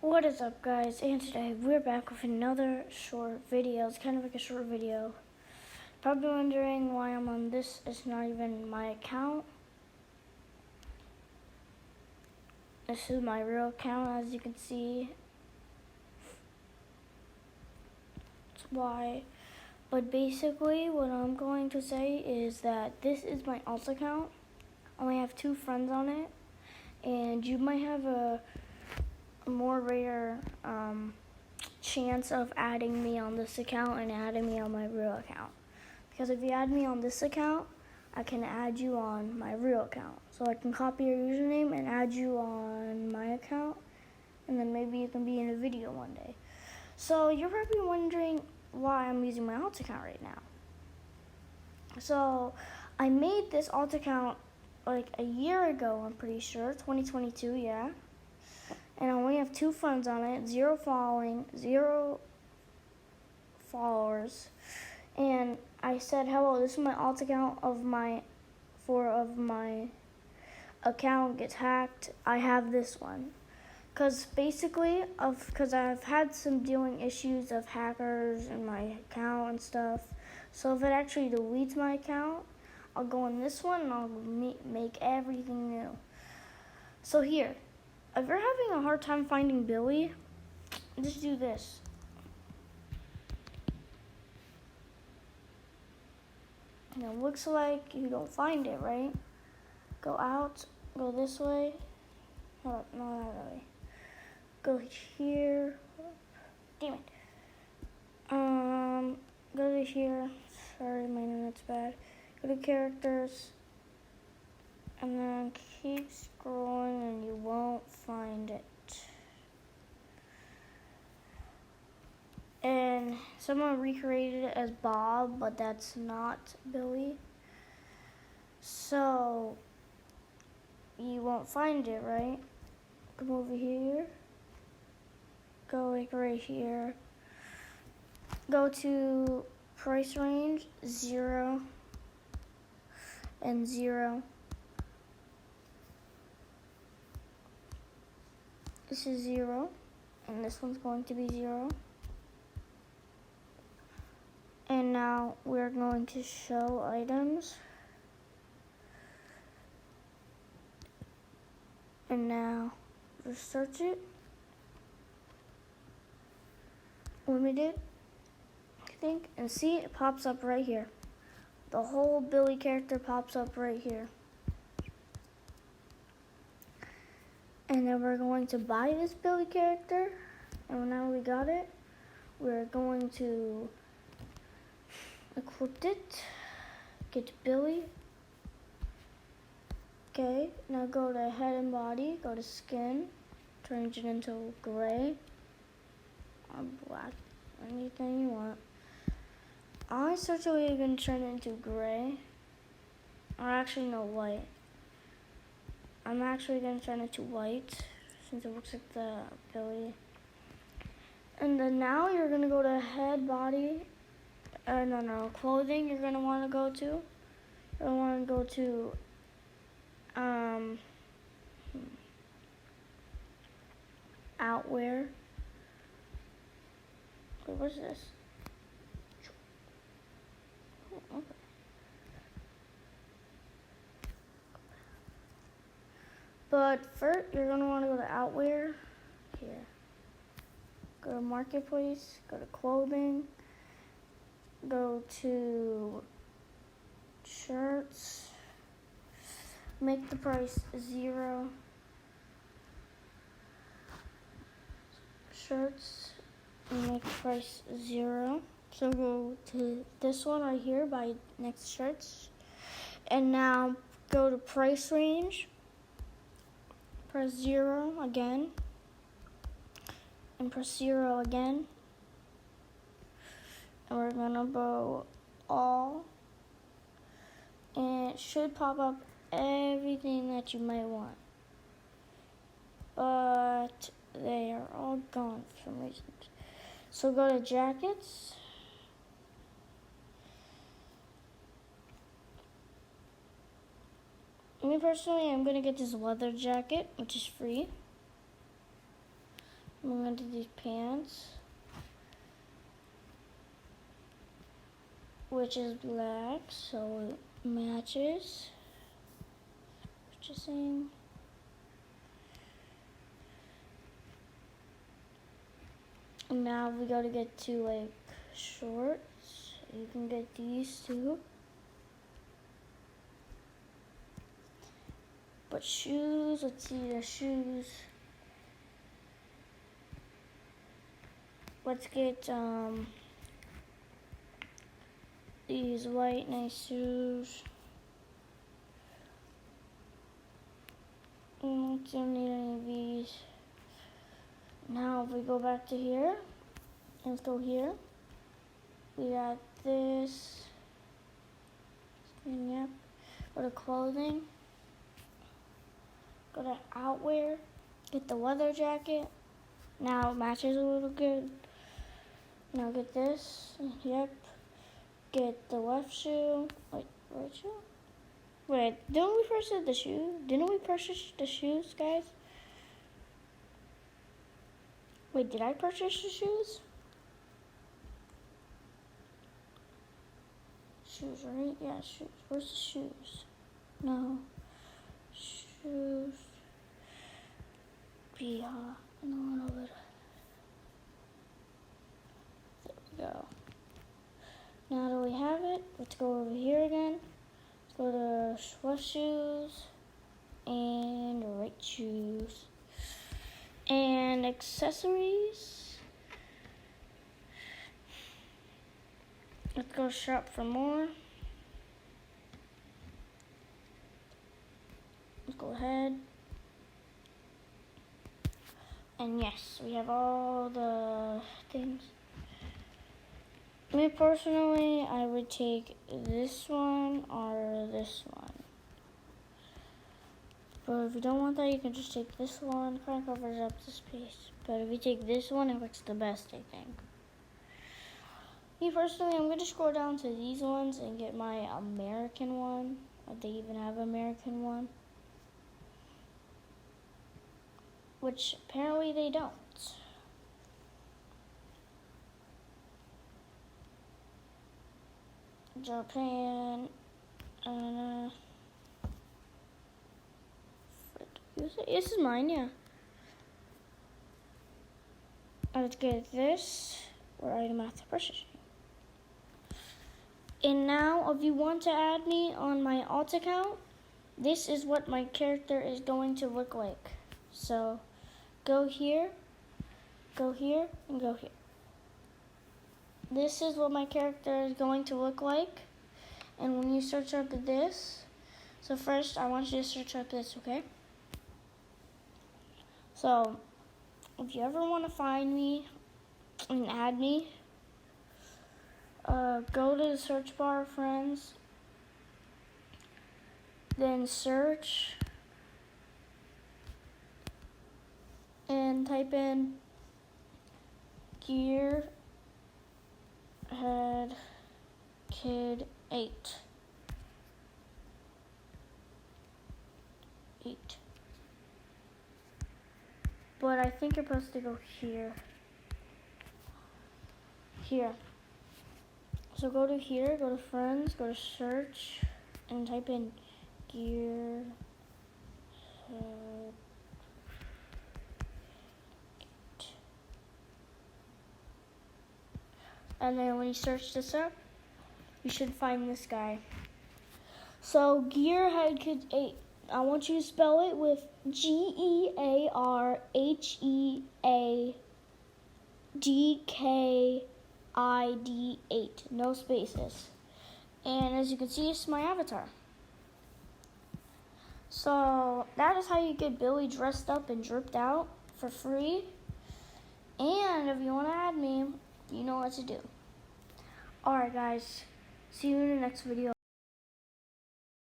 What is up, guys? And today we're back with another short video. It's kind of like a short video. Probably wondering why I'm on this. It's not even my account. This is my real account, as you can see. That's why. But basically, what I'm going to say is that this is my alt account. I only have 2 friends on it, and you might have a more rare chance of adding me on this account and adding me on my real account. Because if you add me on this account, I can add you on my real account. So I can copy your username and add you on my account, and then maybe you can be in a video one day. So you're probably wondering why I'm using my alt account right now. So I made this alt account like a year ago, I'm pretty sure, 2022, yeah. And I only have 2 friends on it, 0 following, 0 followers. And I said, hello, this is my alt account of my account gets hacked. I have this one. Because I've had some dealing issues of hackers in my account and stuff. So if it actually deletes my account, I'll go in this one and I'll make everything new. So here. If you're having a hard time finding Billy, just do this. And it looks like you don't find it, right? Go out, go this way. Not that way. Go here. Damn it. Go to here. Sorry, my internet's bad. Go to characters. And then keep scrolling and you won't find it. And someone recreated it as Bob, but that's not Billy. So you won't find it, right? Come over here. Go like right here. Go to price range 0 and 0. This is 0, and this one's going to be 0. And now we're going to show items. And now just search it. Limited, I think, and see, it pops up right here. The whole Billy character pops up right here. And then we're going to buy this Billy character. And now we got it, we're going to equip it. Get Billy. Okay, now go to head and body. Go to skin. Change it into gray or black. Anything you want. I certainly even turn it into gray. Or actually no, white. I'm actually going to turn it to white, since it looks like the Billy. And then now you're going to go to head, body, clothing you're going to want to go to. You're going to want to go to, outwear. Wait, what's this? Oh, okay. But first, you're going to want to go to outwear. Here. Go to marketplace. Go to clothing. Go to shirts. Make the price 0. Shirts. Make the price 0. So go to this one right here by next shirts. And now go to price range. Press 0 again, and press 0 again, and we're gonna go all, and it should pop up everything that you might want, but they are all gone for some reason. So go to jackets. Me personally, I'm gonna get this leather jacket, which is free. I'm going to do these pants, which is black, so it matches. Purchasing. And now we gotta get to like shorts. You can get these too. But shoes, let's see the shoes. Let's get these white nice shoes. Don't need any of these. Now if we go back to here, let's go here. We got this. And yep. Go to clothing. Go to outwear. Get the leather jacket. Now it matches a little good. Now get this. Yep. Get the left shoe. Wait, right shoe? Wait, didn't we purchase the shoe? Didn't we purchase the shoes, guys? Wait, did I purchase the shoes? Shoes, right? Yeah, shoes. Where's the shoes? No. Shoes. Yeah, and a little bit. There we go. Now that we have it, let's go over here again. Let's go to left shoes and right shoes. And accessories. Let's go shop for more. Let's go ahead. And yes, we have all the things. Me personally, I would take this one or this one. But if you don't want that, you can just take this one. Kind of covers up the space. But if you take this one, it looks the best, I think. Me personally, I'm going to scroll down to these ones and get my American one. If they even have American one. Which apparently they don't. Japan. This is mine, yeah. Let's get this. Or item after purchasing. And now, if you want to add me on my alt account, this is what my character is going to look like. So, go here, and go here. This is what my character is going to look like. And when you search up this, so first I want you to search up this, okay? So, if you ever want to find me and add me, go to the search bar, friends, then search, and type in Gearhead Kid 8. But I think you're supposed to go here. Here. So go to here, go to friends, go to search, and type in Gearhead 8. And then when you search this up, you should find this guy. So Gearhead Kid 8. I want you to spell it with GEARHEADKID 8. No spaces. And as you can see, it's my avatar. So that is how you get Billy dressed up and dripped out for free. And if you want to add me, you know what to do. Alright guys, see you in the next video.